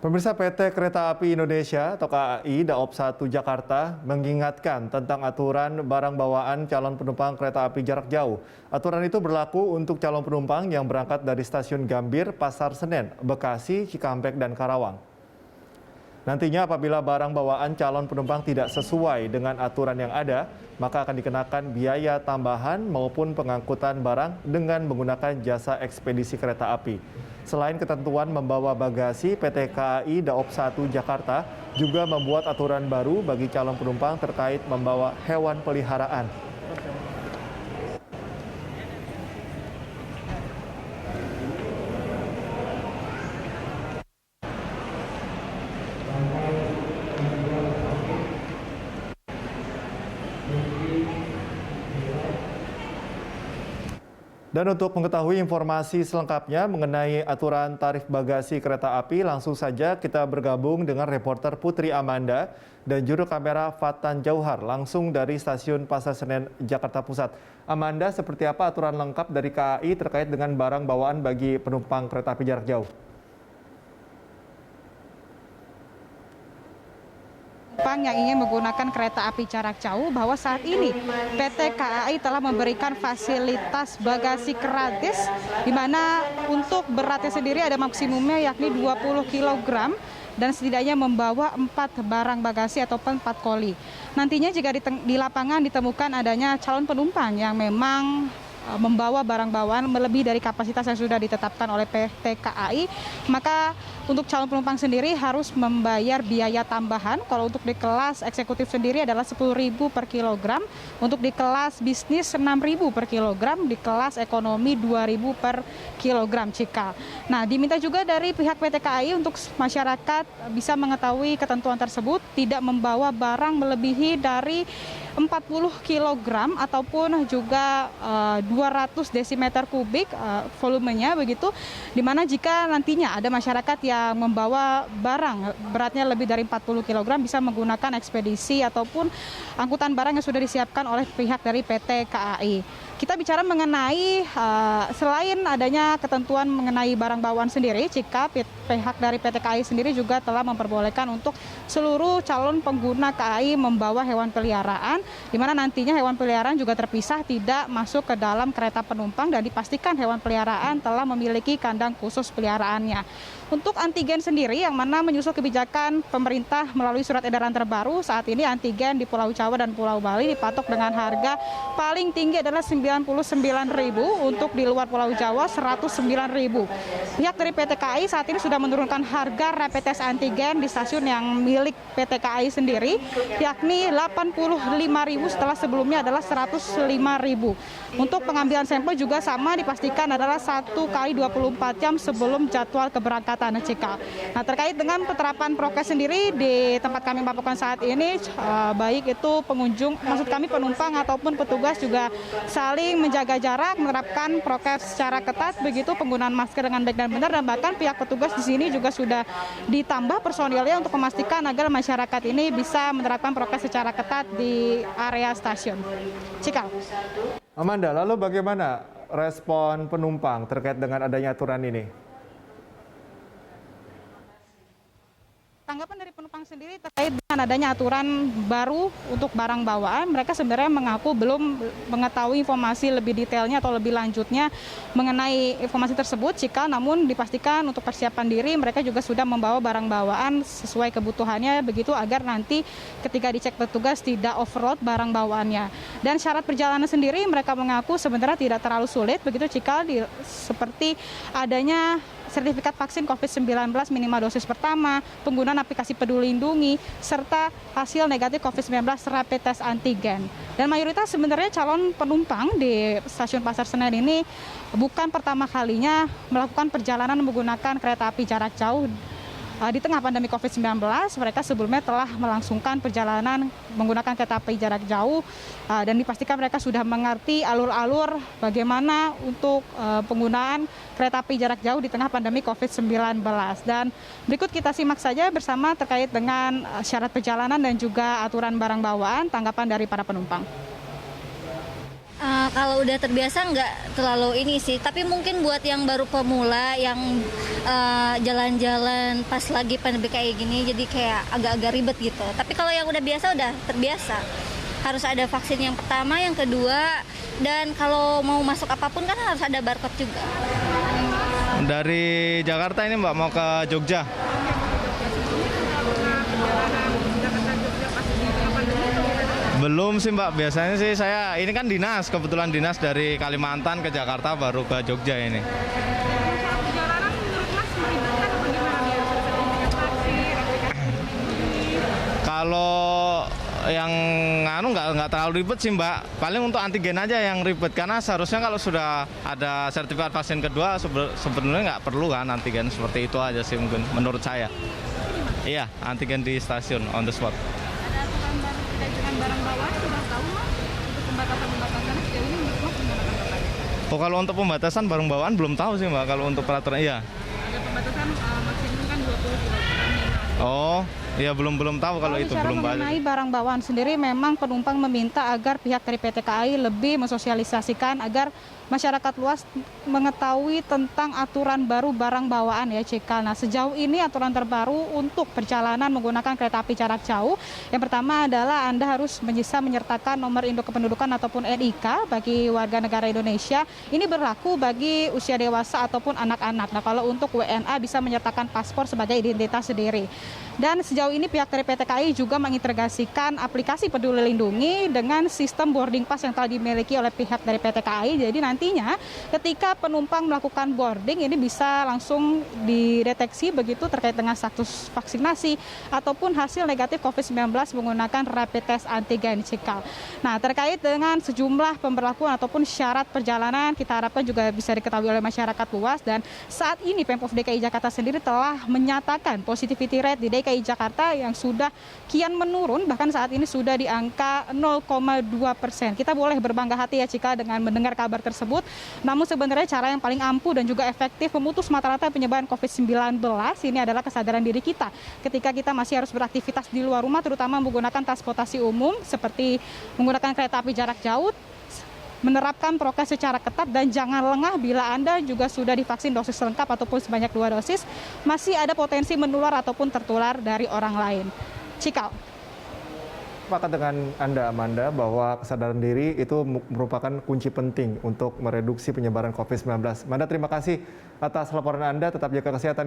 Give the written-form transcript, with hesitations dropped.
Pemirsa, PT Kereta Api Indonesia atau KAI Daop 1 Jakarta mengingatkan tentang aturan barang bawaan calon penumpang kereta api jarak jauh. Aturan itu berlaku untuk calon penumpang yang berangkat dari stasiun Gambir, Pasar Senen, Bekasi, Cikampek, dan Karawang. Nantinya apabila barang bawaan calon penumpang tidak sesuai dengan aturan yang ada, maka akan dikenakan biaya tambahan maupun pengangkutan barang dengan menggunakan jasa ekspedisi kereta api. Selain ketentuan membawa bagasi, PT KAI Daop 1 Jakarta juga membuat aturan baru bagi calon penumpang terkait membawa hewan peliharaan. Dan untuk mengetahui informasi selengkapnya mengenai aturan tarif bagasi kereta api, langsung saja kita bergabung dengan reporter Putri Amanda dan juru kamera Fatan Jauhar langsung dari stasiun Pasar Senen, Jakarta Pusat. Amanda, seperti apa aturan lengkap dari KAI terkait dengan barang bawaan bagi penumpang kereta api jarak jauh? Penumpang yang ingin menggunakan kereta api jarak jauh bahwa saat ini PT KAI telah memberikan fasilitas bagasi gratis di mana untuk beratnya sendiri ada maksimumnya yakni 20 kg dan setidaknya membawa 4 barang bagasi ataupun 4 koli. Nantinya jika di lapangan ditemukan adanya calon penumpang yang memang membawa barang bawaan melebihi dari kapasitas yang sudah ditetapkan oleh PT KAI, maka untuk calon penumpang sendiri harus membayar biaya tambahan. Kalau untuk di kelas eksekutif sendiri adalah 10.000 per kilogram, untuk di kelas bisnis 6.000 per kilogram, di kelas ekonomi 2.000 per kilogram cikal. Nah, diminta juga dari pihak PT KAI untuk masyarakat bisa mengetahui ketentuan tersebut, tidak membawa barang melebihi dari 40 kg ataupun juga 200 desimeter kubik volumenya begitu, di mana jika nantinya ada masyarakat yang membawa barang beratnya lebih dari 40 kg bisa menggunakan ekspedisi ataupun angkutan barang yang sudah disiapkan oleh pihak dari PT KAI. Kita bicara mengenai selain adanya ketentuan mengenai barang bawaan sendiri, jika pihak dari PT KAI sendiri juga telah memperbolehkan untuk seluruh calon pengguna KAI membawa hewan peliharaan, di mana nantinya hewan peliharaan juga terpisah tidak masuk ke dalam kereta penumpang dan dipastikan hewan peliharaan telah memiliki kandang khusus peliharaannya. Untuk antigen sendiri yang mana menyusul kebijakan pemerintah melalui surat edaran terbaru, saat ini antigen di Pulau Jawa dan Pulau Bali dipatok dengan harga paling tinggi adalah Rp99.000, untuk di luar Pulau Jawa Rp109.000. Pihak dari PT KAI saat ini sudah menurunkan harga rapid test antigen di stasiun yang milik PT KAI sendiri, yakni Rp85.000 setelah sebelumnya adalah Rp105.000. Untuk pengambilan sampel juga sama, dipastikan adalah 1 kali 24 jam sebelum jadwal keberangkatan cikal. Nah, terkait dengan penerapan prokes sendiri di tempat kami melaporkan saat ini, baik itu pengunjung, maksud kami penumpang ataupun petugas juga saling menjaga jarak, menerapkan prokes secara ketat, begitu penggunaan masker dengan baik dan benar, dan bahkan pihak petugas di sini juga sudah ditambah personilnya untuk memastikan agar masyarakat ini bisa menerapkan prokes secara ketat di area stasiun. Cikal. Amanda, lalu bagaimana respon penumpang terkait dengan adanya aturan ini? Tanggapan dari penumpang sendiri terkait dengan adanya aturan baru untuk barang bawaan, mereka sebenarnya mengaku belum mengetahui informasi lebih detailnya atau lebih lanjutnya mengenai informasi tersebut. Jika namun dipastikan untuk persiapan diri, mereka juga sudah membawa barang bawaan sesuai kebutuhannya, begitu agar nanti ketika dicek petugas tidak overload barang bawaannya. Dan syarat perjalanan sendiri mereka mengaku sebenarnya tidak terlalu sulit, begitu jika seperti adanya sertifikat vaksin COVID-19 minimal dosis pertama, penggunaan aplikasi Peduli Lindungi, serta hasil negatif COVID-19 rapid test antigen. Dan mayoritas sebenarnya calon penumpang di stasiun Pasar Senen ini bukan pertama kalinya melakukan perjalanan menggunakan kereta api jarak jauh. Di tengah pandemi COVID-19, mereka sebelumnya telah melangsungkan perjalanan menggunakan kereta api jarak jauh dan dipastikan mereka sudah mengerti alur-alur bagaimana untuk penggunaan kereta api jarak jauh di tengah pandemi COVID-19. Dan berikut kita simak saja bersama terkait dengan syarat perjalanan dan juga aturan barang bawaan, tanggapan dari para penumpang. Kalau udah terbiasa nggak terlalu ini sih, tapi mungkin buat yang baru pemula yang jalan-jalan pas lagi pandemi kayak gini, jadi kayak agak-agak ribet gitu. Tapi kalau yang udah biasa, udah terbiasa. Harus ada vaksin yang pertama, yang kedua, dan kalau mau masuk apapun kan harus ada barcode juga. Dari Jakarta ini Mbak mau ke Jogja. Belum sih Mbak, biasanya sih saya ini kan dinas, kebetulan dinas dari Kalimantan ke Jakarta baru ke Jogja ini. Perjalanan menurut Mas meribetkan atau gimana nih? Harus ada sertifikat vaksin, aplikasi peduli. Kalau yang nggak terlalu ribet sih Mbak, paling untuk antigen aja yang ribet, karena seharusnya kalau sudah ada sertifikat vaksin kedua sebenarnya nggak perlu kan antigen, seperti itu aja sih mungkin menurut saya. Iya, antigen di stasiun on the spot. Ada aturan baru terkait dengan barang bawaan, sudah tahu Mas? Untuk pembatasan-pembatasannya sejauh ini menurut Mas gimana tanggapannya? Oh, kalau untuk pembatasan barang bawaan belum tahu sih Mbak, kalau untuk peraturan iya. Ada pembatasan maksimum kan 20 kg. Oh, iya belum tahu kalau itu bicara belum mengenai balik. barang bawaan sendiri, memang penumpang meminta agar pihak dari PT KAI lebih mensosialisasikan agar masyarakat luas mengetahui tentang aturan baru barang bawaan ya Cikal. Nah, sejauh ini aturan terbaru untuk perjalanan menggunakan kereta api jarak jauh, yang pertama adalah Anda harus bisa menyertakan nomor induk kependudukan ataupun NIK bagi warga negara Indonesia. Ini berlaku bagi usia dewasa ataupun anak-anak. Nah, kalau untuk WNA bisa menyertakan paspor sebagai identitas sendiri. Dan sejauh ini pihak dari PT KAI juga mengintegrasikan aplikasi Peduli Lindungi dengan sistem boarding pass yang telah dimiliki oleh pihak dari PT KAI. Jadi nantinya ketika penumpang melakukan boarding ini bisa langsung dideteksi begitu terkait dengan status vaksinasi ataupun hasil negatif COVID-19 menggunakan rapid test antigen Cikal. Nah, terkait dengan sejumlah pemberlakuan ataupun syarat perjalanan kita harapkan juga bisa diketahui oleh masyarakat luas, dan saat ini Pemprov DKI Jakarta sendiri telah menyatakan positivity rate di DKI Jakarta yang sudah kian menurun, bahkan saat ini sudah di angka 0,2%. Kita boleh berbangga hati ya Cika dengan mendengar kabar tersebut. Namun sebenarnya cara yang paling ampuh dan juga efektif memutus mata rantai penyebaran COVID-19 ini adalah kesadaran diri kita. Ketika kita masih harus beraktivitas di luar rumah, terutama menggunakan transportasi umum seperti menggunakan kereta api jarak jauh, menerapkan prokes secara ketat dan jangan lengah bila Anda juga sudah divaksin dosis lengkap ataupun sebanyak 2 dosis, masih ada potensi menular ataupun tertular dari orang lain. Cikal. Sepakat dengan Anda, Amanda, bahwa kesadaran diri itu merupakan kunci penting untuk mereduksi penyebaran COVID-19. Amanda, terima kasih atas laporan Anda. Tetap jaga kesehatan.